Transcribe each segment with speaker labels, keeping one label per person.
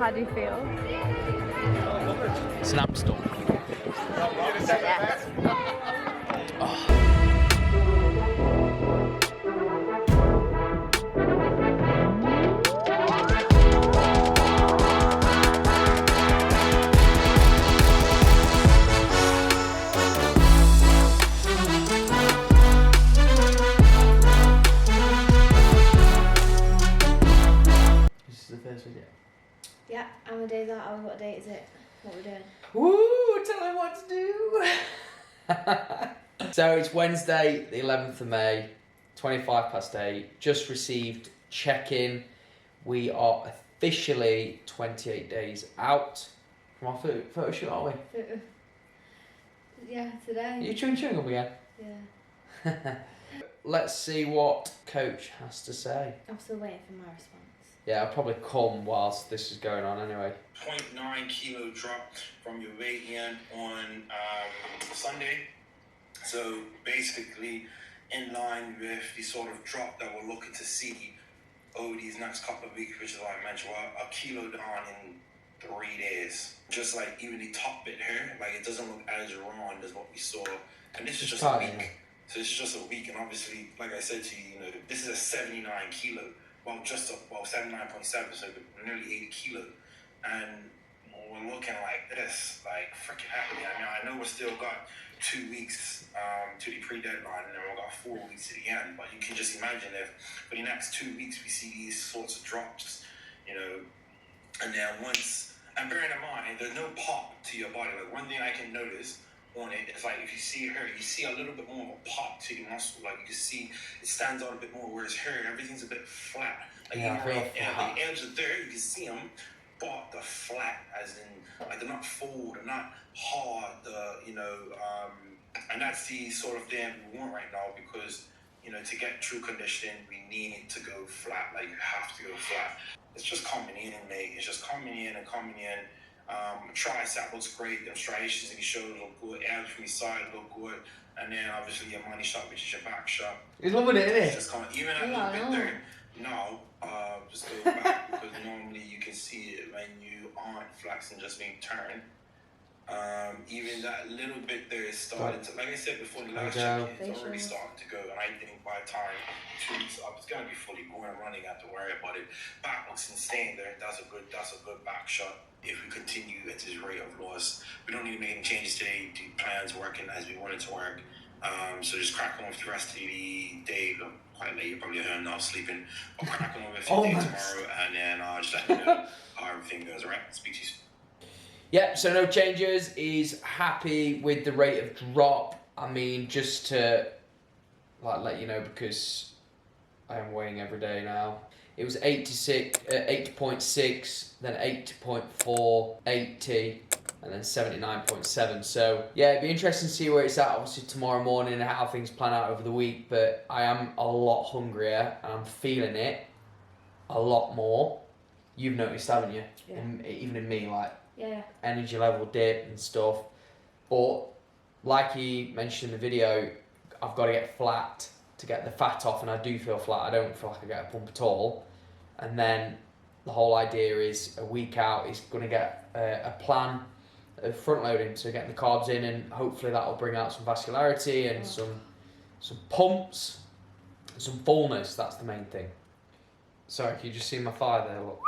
Speaker 1: How do you feel?
Speaker 2: It's an amp storm. This is the first video.
Speaker 3: Yeah, I'm a days out. What date is it? What we're doing?
Speaker 2: Woo! Tell them what to do. So it's Wednesday, the 11th of May, 8:25. Just received check-in. We are officially 28 days out from our photo shoot, aren't we?
Speaker 3: Yeah, today.
Speaker 2: Are you chewing gum again?
Speaker 3: Yeah.
Speaker 2: Let's see what Coach has to say.
Speaker 3: I'm still waiting for my response.
Speaker 2: Yeah, I'll probably come whilst this is going on anyway.
Speaker 4: 0.9 kilo drop from your weight in on Sunday. So basically in line with the sort of drop that we're looking to see over these next couple of weeks, which is like I mentioned, we're a kilo down in 3 days. Just like even the top bit here, like it doesn't look as round as what we saw. And this is just a week. So this is just a week, and obviously, like I said to you, this is a 79 kilo. Well, 79.7, so nearly 80 kilo. And we're looking like this, like freaking happening. I mean, I know we've still got 2 weeks to the pre-deadline, and then we've got 4 weeks to the end. But you can just imagine if for the next 2 weeks we see these sorts of drops, and then and bearing in mind, there's no pop to your body. Like one thing I can notice on it, it's like if you see her, you see a little bit more of a pop to the muscle. Like you can see it stands out a bit more, whereas her, everything's a bit flat. Like
Speaker 2: Yeah,
Speaker 4: the edges are there, you can see them, but they're flat, as in like they're not full, they're not hard. And that's the sort of thing we want right now because to get true conditioning, we need it to go flat. Like you have to go flat. It's just coming in, mate. It's just coming in and coming in. Tricep looks great. The striations in the shoulder look good. Abs from the side look good. And then obviously your money shot, which is your back shot.
Speaker 2: He's loving it, isn't
Speaker 4: It's
Speaker 2: he?
Speaker 4: just coming. Even a little bit there. No, just go back because normally you can see it when you aren't flexing, just being turned. Even that little bit there is starting to, like I said before, the last check, it's already starting to go. And I think by the time 2 weeks up, it's going to be fully going and running. I have to worry about it. Back looks insane there. That's a good back shot. If we continue at this rate of loss, we don't need to make any changes today. The plan's working as we want it to work. So just crack on with the rest of the day. Quite late, you're probably at home now sleeping. But crack on with the day tomorrow, and then just let me know how everything goes. All right, speak to you soon.
Speaker 2: Yeah, so no changes. He's happy with the rate of drop. I mean, just to let you know, because I am weighing every day now. It was 80.6, then 80.4, 80, and then 79.7. So yeah, it'd be interesting to see where it's at. Obviously tomorrow morning and how things plan out over the week. But I am a lot hungrier and I'm feeling it a lot more. You've noticed, haven't you?
Speaker 3: Yeah.
Speaker 2: Even in me, like.
Speaker 3: Yeah.
Speaker 2: Energy level dip and stuff. But like he mentioned in the video, I've got to get flat to get the fat off, and I do feel flat. I don't feel like I get a pump at all. And then the whole idea is a week out is going to get a plan of front loading, so getting the carbs in, and hopefully that will bring out some vascularity and some pumps and some fullness. That's the main thing. Sorry, can you just see my thigh there? Look.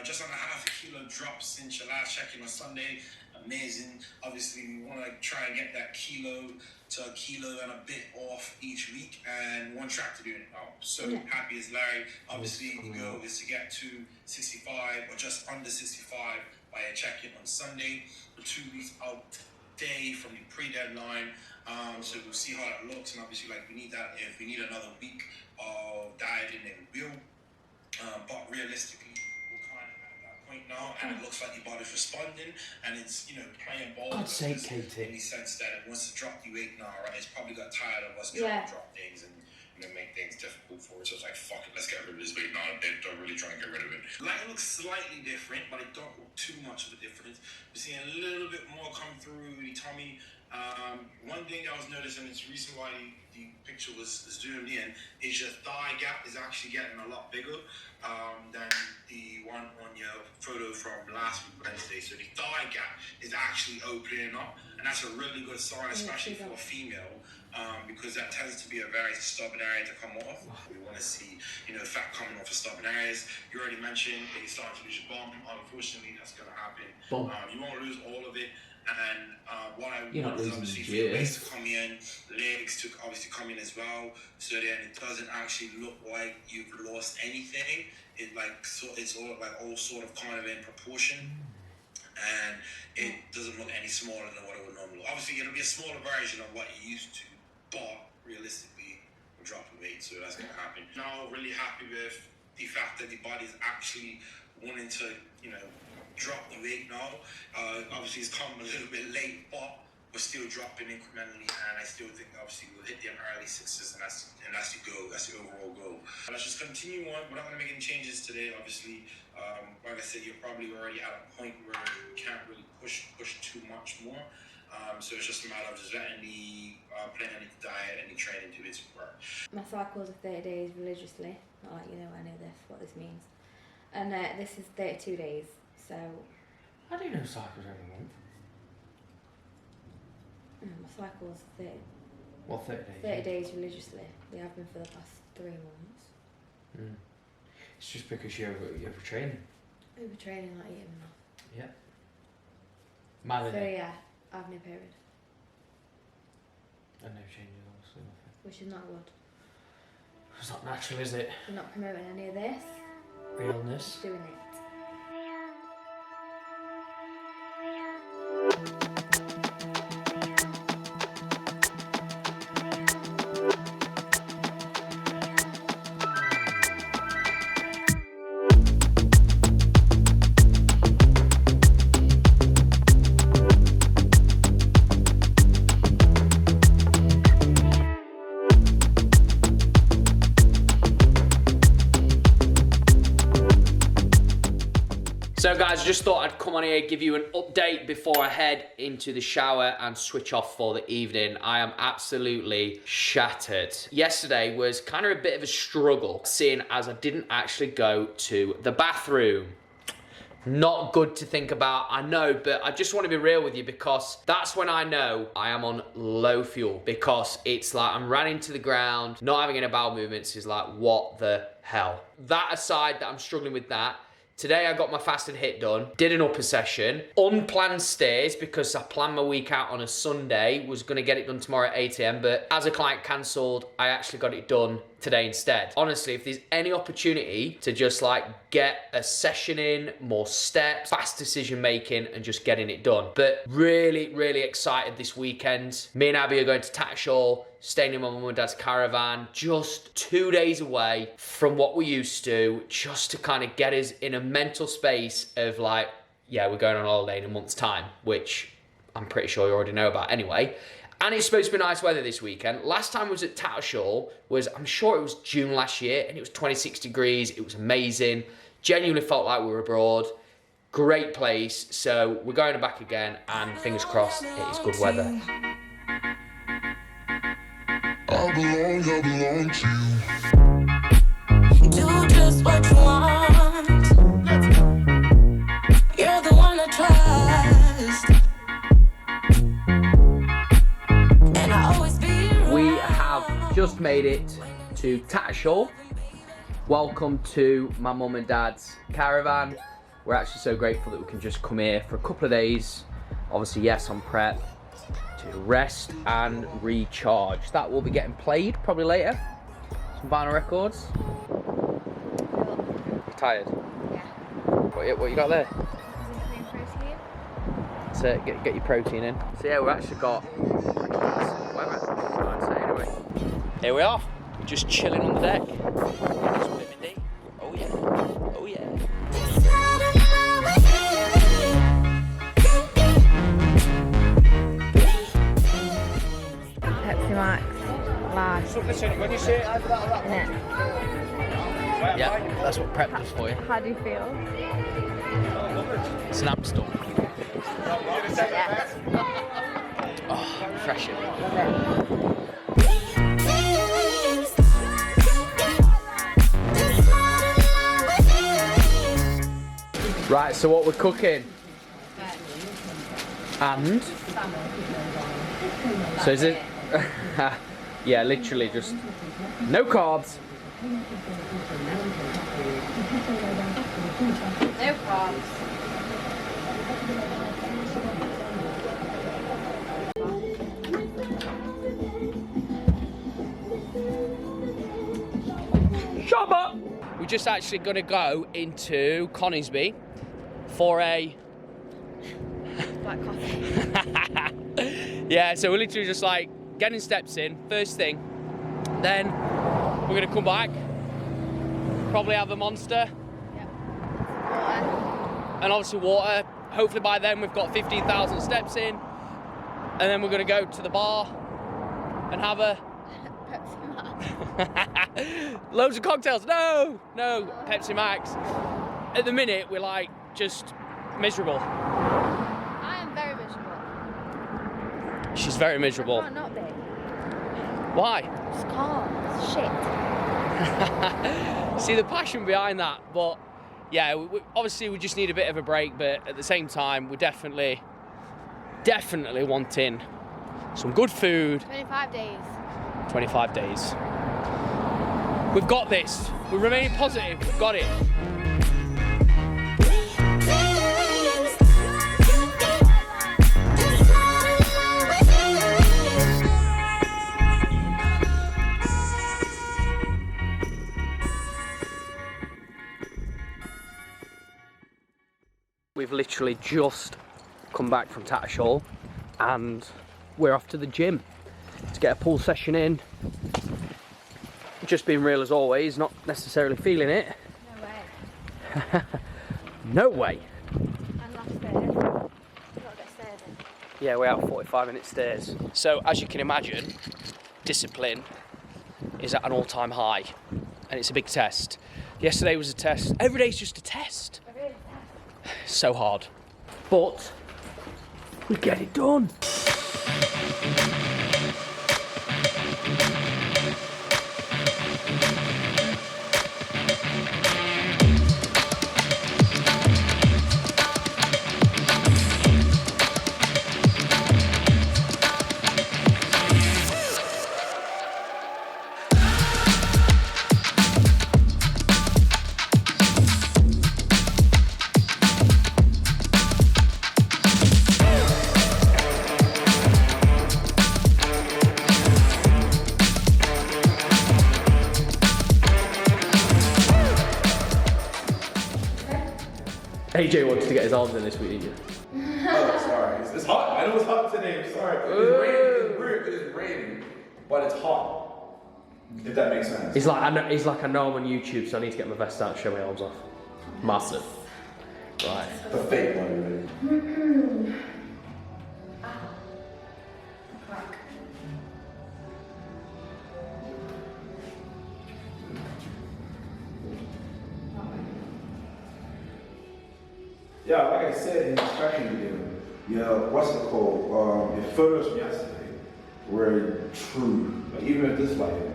Speaker 4: Just under half a kilo drop since your last check-in on Sunday. Amazing. Obviously, we want to try and get that kilo to a kilo and a bit off each week, and one track to do it now. So happy as Larry. Obviously, the goal is to get to 65 or just under 65 by a check-in on Sunday. We're 2 weeks out today from the pre-deadline. So we'll see how that looks, and obviously, we need that. If we need another week of dieting, then we will. But realistically, now, and it looks like your body's responding, and it's playing ball with us in the sense that it wants to drop the weight now, right? It's probably got tired of us trying to drop things and make things difficult for it. So it's like, fuck it, let's get rid of this weight now. Don't really try and get rid of it. Like, it looks slightly different, but it don't look too much of a difference. We're seeing a little bit more come through the tummy, One thing I was noticing, it's the reason why the picture was zoomed in, is your thigh gap is actually getting a lot bigger than the one on your photo from last week, Wednesday. So the thigh gap is actually opening up, and that's a really good sign, especially for a female, because that tends to be a very stubborn area to come off. We want to see, fat coming off of stubborn areas. You already mentioned that you're starting to lose your bum. Unfortunately, that's going to happen. You won't lose all of it. And what I want is obviously for your waist to come in, legs to obviously come in as well, so then it doesn't actually look like you've lost anything. It's all sort of kind of in proportion, and it doesn't look any smaller than what it would normally look. Obviously, it'll be a smaller version of what you're used to, but realistically, we're dropping weight, so that's gonna happen. Now, really happy with the fact that the body's actually wanting to, drop the weight now. Obviously, it's come a little bit late, but we're still dropping incrementally, and I still think obviously we'll hit the early 6s, and that's the goal. That's the overall goal. Let's just continue on. We're not going to make any changes today. Obviously, like I said, you're probably already at a point where you can't really push too much more. So it's just a matter of just letting the planning the diet and the training do its work.
Speaker 3: My cycles are 30 days religiously. Not like I know what this means. And this is 32 days. So
Speaker 2: I do know cycles every month.
Speaker 3: My cycles 30.
Speaker 2: What, 30 days?
Speaker 3: 30 days religiously. They have been for the past 3 months.
Speaker 2: It's just because you're overtraining.
Speaker 3: Overtraining, not eating enough.
Speaker 2: Yeah. Mine
Speaker 3: So yeah, I have no period.
Speaker 2: And no changes, obviously. Nothing.
Speaker 3: Which is not good.
Speaker 2: It's not natural, is it?
Speaker 3: We're not promoting any of this.
Speaker 2: Realness.
Speaker 3: Doing it.
Speaker 2: So guys, I just thought I'd come on here, give you an update before I head into the shower and switch off for the evening. I am absolutely shattered. Yesterday was kind of a bit of a struggle, seeing as I didn't actually go to the bathroom. Not good to think about, I know, but I just want to be real with you, because that's when I know I am on low fuel, because it's like I'm running to the ground, not having any bowel movements is like, what the hell? That aside, that I'm struggling with that. Today I got my fasted HIIT done, did an upper session, unplanned stays because I planned my week out on a Sunday, was gonna get it done tomorrow at 8 AM, but as a client cancelled, I actually got it done today instead. Honestly, if there's any opportunity to just like get a session in, more steps, fast decision making, and just getting it done. But really, really excited this weekend. Me and Abby are going to Tattershall, staying in my mum and dad's caravan, just 2 days away from what we used to, just to kind of get us in a mental space of like, yeah, we're going on holiday in a month's time, which I'm pretty sure you already know about anyway. And it's supposed to be nice weather this weekend. Last time I was at Tattershall was, I'm sure it was June last year, and it was 26 degrees. It was amazing. Genuinely felt like we were abroad. Great place. So we're going back again, and fingers crossed it is good weather.
Speaker 1: I belong to you.
Speaker 5: Do just what you want. You're the one I trust. And I always be
Speaker 2: We have just made it to Tattershall. Welcome to my mum and dad's caravan. We're actually so grateful that we can just come here for a couple of days. Obviously, yes, on prep to rest and recharge. That will be getting played probably later. Some vinyl records. You tired?
Speaker 3: Yeah.
Speaker 2: What you got there?
Speaker 3: Cream protein.
Speaker 2: So get your protein in. So yeah, we've actually got weather. I'd say anyway. Here we are. We're just chilling on the deck. It's vitamin D. Oh yeah. Oh yeah.
Speaker 3: Pepsi Max. Large.
Speaker 6: So listen, when you say
Speaker 2: Yeah, that's what prep does for you.
Speaker 3: How do you feel?
Speaker 2: It's an Amstel.
Speaker 3: Yes.
Speaker 2: Oh. refreshing. Right, so what we're cooking? And? So is it? Yeah, literally just no carbs.
Speaker 3: No carbs.
Speaker 2: Shabba! We're just actually gonna go into Coningsby for a
Speaker 3: Black coffee.
Speaker 2: yeah, so we're literally just like getting steps in, first thing. Then we're gonna come back, probably have a Monster.
Speaker 3: Yep. Water.
Speaker 2: And obviously water. Hopefully by then we've got 15,000 steps in. And then we're gonna go to the bar and have a
Speaker 3: Pepsi Max.
Speaker 2: loads of cocktails. No, Pepsi Max. At the minute we're like just miserable.
Speaker 3: I am very miserable.
Speaker 2: She's very miserable.
Speaker 3: I can't not be.
Speaker 2: Why?
Speaker 3: Just can't. It's shit.
Speaker 2: See the passion behind that, but yeah, obviously we just need a bit of a break, but at the same time we're definitely wanting some good food.
Speaker 3: 25 days.
Speaker 2: 25 days. We've got this. We're remaining positive. We've got it. We've literally just come back from Tattershall and we're off to the gym to get a pull session in. Just being real as always, not necessarily feeling it.
Speaker 3: No way.
Speaker 2: No way.
Speaker 3: And last stairs. We've got to get stairs in.
Speaker 2: Yeah, we're out 45-minute stairs. So as you can imagine, discipline is at an all-time high and it's a big test. Yesterday was a test. Every day's just a test. So hard. But we get it done. AJ wanted to get his arms in this week, didn't you?
Speaker 6: Oh, sorry. It's hot. I know it's hot today. I'm sorry. It's raining, but it's hot. If that makes sense.
Speaker 2: He's like, I know I'm on YouTube, so I need to get my vest out and show my arms off. Massive. Right.
Speaker 6: The fake one, really. Yeah, like I said in the instruction video, what's it called? The photos from yesterday were true. Like, even if this lighting,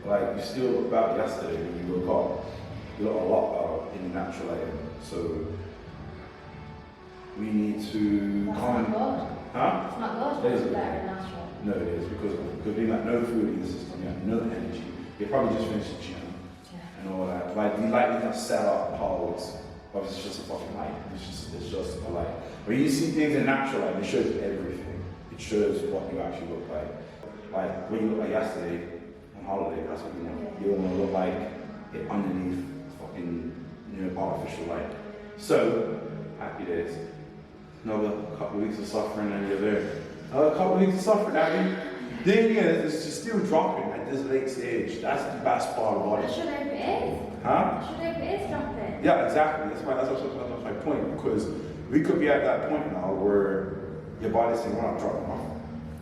Speaker 6: like you still look back yesterday when you woke up, you look a lot better in the natural lighting. So we need to comment. Huh?
Speaker 3: It's not good.
Speaker 6: That is
Speaker 3: It's
Speaker 6: good.
Speaker 3: better than natural.
Speaker 6: No, it is because we had no food in the system, you had no energy. You probably just finished the gym and all that. Like the lighting is set up how it's. Obviously, it's just a fucking light. It's just a light. When you see things in natural light, it shows everything. It shows what you actually look like. Like when you look like yesterday on holiday, that's what you want. You don't want to look like it underneath fucking artificial light. So happy days. Another couple of weeks of suffering and you're there. Another couple of weeks of suffering, Abby. Then again, it's just still dropping at this late stage. That's the best part about
Speaker 3: I
Speaker 6: it.
Speaker 3: should hope it is.
Speaker 6: Huh?
Speaker 3: I should hope it is dropping.
Speaker 6: Yeah, exactly. That's my point. Because we could be at that point now where your body's saying, we're not dropping off.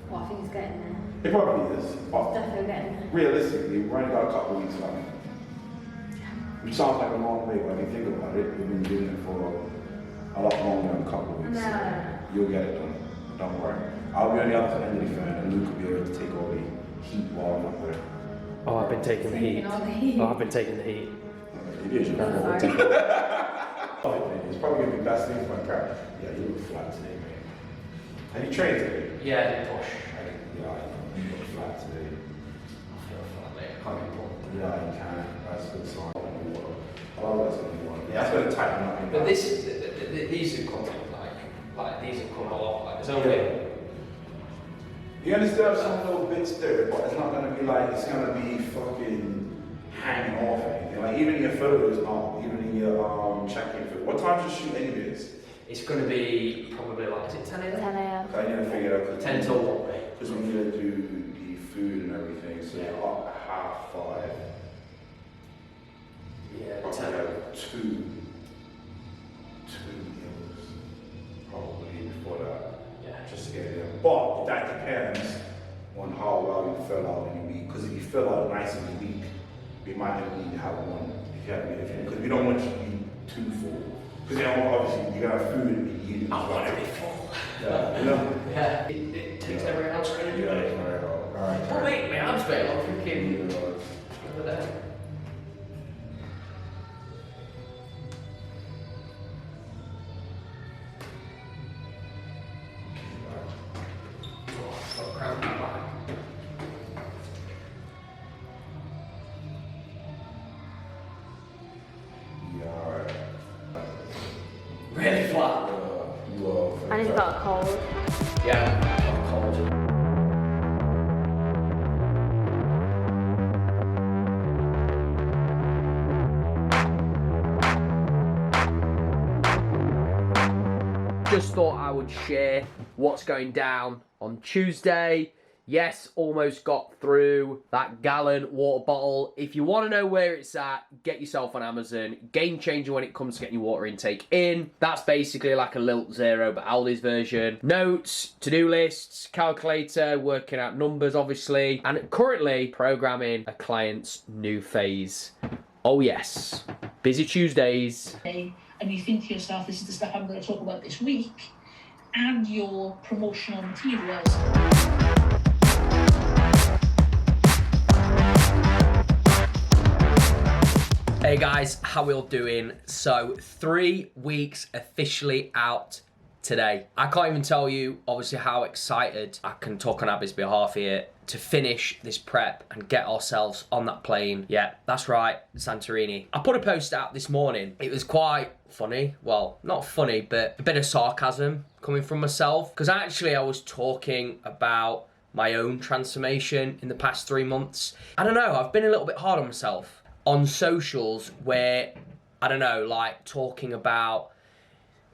Speaker 3: Well, I think it's getting there.
Speaker 6: It probably is. But
Speaker 3: Definitely getting there.
Speaker 6: realistically, we've only got a couple of weeks left. Which sounds like a long way, but if you think about it, we've been doing it for a lot longer than a couple of weeks.
Speaker 3: No.
Speaker 6: You'll get it done. I Don't worry. I'll be on the other end of the fan, and Luke will be able to take all the heat while I'm up there.
Speaker 2: Oh, I've been taking the heat.
Speaker 3: Taking all the heat.
Speaker 2: Oh, I've been taking the heat.
Speaker 6: It is.
Speaker 3: Sorry.
Speaker 6: It's probably gonna be best thing for my car. Yeah, you look flat today, man. Have you trained today?
Speaker 2: Yeah, I did push.
Speaker 6: Yeah, you look flat today.
Speaker 2: I feel flat, mate. I can't even pull.
Speaker 6: Yeah, you can. That's a good sign. I love that's gonna be one. Yeah, that's gonna tighten up.
Speaker 2: But this is these have come like these have come a lot. Like, it's only.
Speaker 6: You're gonna still have some little bits there, but it's not gonna be like it's gonna be fucking hanging off anything. Like even in your photos, not even in your check-in photo. What time do you shoot anyways?
Speaker 2: It's going to be probably like, is it 10 a.m.?
Speaker 3: 10 a.m.
Speaker 6: I need to figure it out.
Speaker 2: 10 till 1.
Speaker 6: Because we need to do the food and everything, so
Speaker 2: Yeah.
Speaker 6: you're up at 5:30.
Speaker 2: Yeah,
Speaker 6: Probably
Speaker 2: 10.
Speaker 6: have two meals probably before that,
Speaker 2: Yeah.
Speaker 6: just to get it in. But that depends on how well you fill out in a week. Because if you fill out nice in a week, we might only need to have one. Because we don't want you to be too full. Because you know, obviously you gotta have food and be eating.
Speaker 2: I want to be full.
Speaker 6: Yeah, you know.
Speaker 2: Yeah. It takes every ounce of energy.
Speaker 6: Yeah, alright.
Speaker 2: Oh wait, my arms fail. I'm thinking over there. Oh, I've got a crown in my back.
Speaker 6: Yeah, alright.
Speaker 2: Really flat.
Speaker 3: And he's got a cold.
Speaker 2: Yeah, I'm cold. Just thought I would share what's going down on Tuesday. Yes, almost got through that gallon water bottle. If you want to know where it's at, get yourself on Amazon. Game changer when it comes to getting your water intake in. That's basically like a Lilt Zero, but Aldi's version. Notes, to-do lists, calculator, working out numbers, obviously. And currently programming a client's new phase. Oh yes, busy Tuesdays.
Speaker 7: And you think to yourself, this is the stuff I'm going to talk about this week, and your promotional materials.
Speaker 2: Hey guys, how we all doing? So 3 weeks officially out today. I can't even tell you obviously how excited I can talk on Abby's behalf here to finish this prep and get ourselves on that plane. Yeah, that's right, Santorini. I put a post out this morning. It was quite funny. Well, not funny, but a bit of sarcasm coming from myself. Because actually I was talking about my own transformation in the past 3 months. I don't know, I've been a little bit hard on myself on socials where, I don't know, like talking about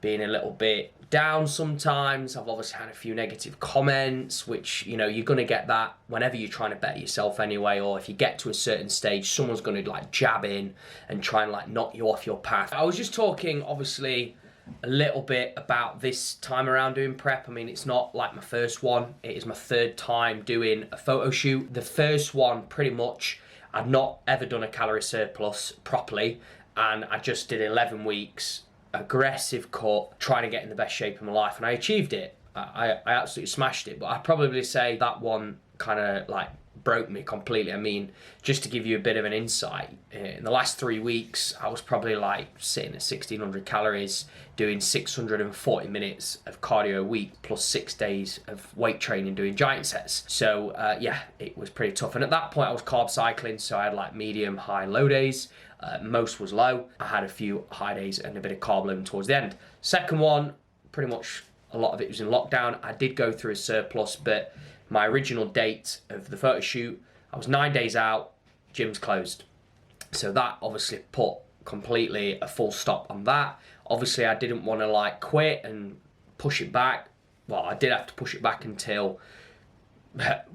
Speaker 2: being a little bit down sometimes. I've obviously had a few negative comments, which, you know, you're going to get that whenever you're trying to better yourself anyway, or if you get to a certain stage, someone's going to like jab in and try and like knock you off your path. I was just talking, obviously, a little bit about this time around doing prep. I mean, it's not like my first one. It is my 3rd time doing a photo shoot. The first one, pretty much, I'd not ever done a calorie surplus properly, and I just did 11 weeks, aggressive cut, trying to get in the best shape of my life, and I achieved it. I absolutely smashed it, but I'd probably say that one kind of like broke me completely. I mean, just to give you a bit of an insight, in the last 3 weeks, I was probably like sitting at 1,600 calories, doing 640 minutes of cardio a week, plus 6 days of weight training doing giant sets. So yeah, it was pretty tough. And at that point, I was carb cycling, so I had like medium, high, low days. Most was low. I had a few high days and a bit of carb loading towards the end. Second one, pretty much a lot of it was in lockdown. I did go through a surplus, but my original date of the photo shoot, I was 9 days out, gym's closed. So that obviously put completely a full stop on that. Obviously I didn't want to like quit and push it back. Well, I did have to push it back until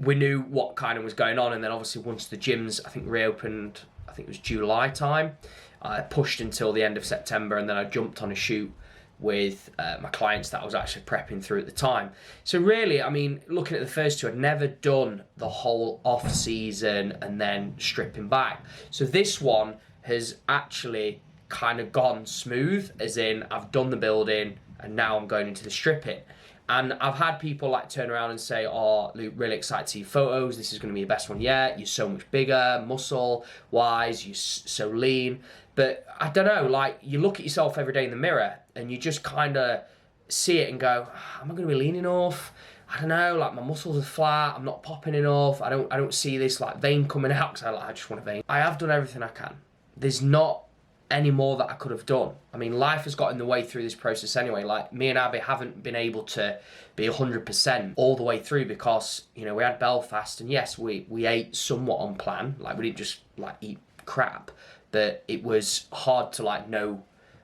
Speaker 2: we knew what kind of was going on. And then obviously once the gyms, I think, reopened, I think it was July time, I pushed until the end of September, and then I jumped on a shoot with my clients that I was actually prepping through at the time. So really, I mean, looking at the first two, I'd never done the whole off season and then stripping back. So this one has actually kind of gone smooth, as in I've done the building and now I'm going into the stripping. And I've had people like turn around and say, oh, Luke, really excited to see your photos. This is going to be your best one yet. You're so much bigger, muscle-wise. You're so lean. But I don't know, like, you look at yourself every day in the mirror and you just kind of see it and go, am I going to be lean enough? I don't know, like, my muscles are flat. I'm not popping enough. I don't see this, like, vein coming out because I just want a vein. I have done everything I can. There's not any more that I could have done. I mean, life has got in the way through this process anyway. Like, me and Abby haven't been able to be 100% all the way through because, you know, we had Belfast and yes, we ate somewhat on plan. Like, we didn't just, like, eat crap, but it was hard to, like, know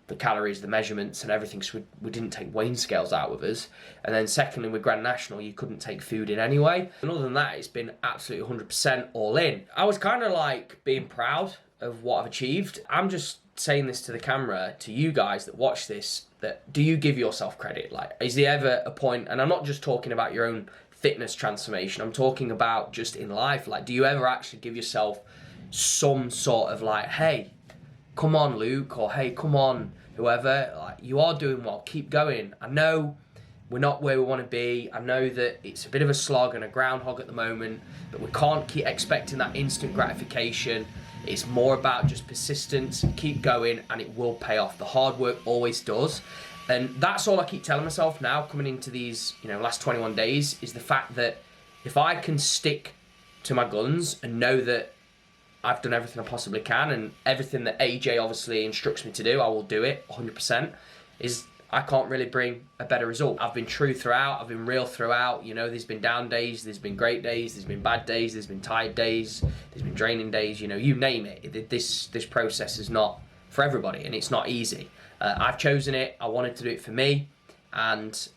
Speaker 2: the calories, the measurements and everything, so we didn't take weighing scales out with us. And then secondly, with Grand National, you couldn't take food in anyway. And other than that, it's been absolutely 100% all in. I was kind of like being proud of what I've achieved. I'm just saying this to the camera, to you guys that watch this, that do you give yourself credit? Like, is there ever a point, and I'm not just talking about your own fitness transformation, I'm talking about just in life, like, do you ever actually give yourself some sort of like, hey, come on, Luke, or hey, come on, whoever, like, you are doing well, keep going. I know we're not where we want to be. I know that it's a bit of a slog and a groundhog at the moment, but we can't keep expecting that instant gratification. It's more about just persistence, keep going, and it will pay off. The hard work always does. And that's all I keep telling myself now, coming into these, you know, last 21 days, is the fact that if I can stick to my guns and know that I've done everything I possibly can, and everything that AJ obviously instructs me to do, I will do it 100%, is I can't really bring a better result. I've been true throughout, I've been real throughout. You know, there's been down days, there's been great days, there's been bad days, there's been tired days, there's been draining days, you know, you name it. This process is not for everybody, and it's not easy. I've chosen it, I wanted to do it for me, and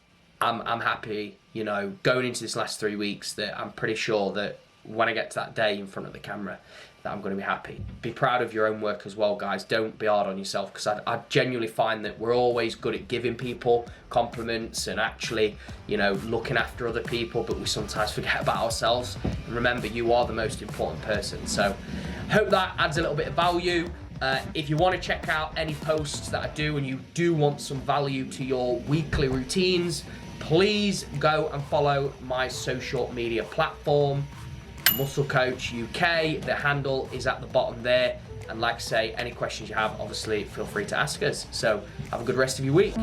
Speaker 2: I'm happy, you know, going into this last 3 weeks, that I'm pretty sure that when I get to that day in front of the camera, that I'm going to be happy. Be proud of your own work as well, guys. Don't be hard on yourself, because I genuinely find that we're always good at giving people compliments and actually, you know, looking after other people, but we sometimes forget about ourselves. And remember, you are the most important person. So hope that adds a little bit of value. If you want to check out any posts that I do and you do want some value to your weekly routines, please go and follow my social media platform, Muscle Coach UK. The handle is at the bottom there. And like I say, any questions you have, obviously feel free to ask us. So have a good rest of your week.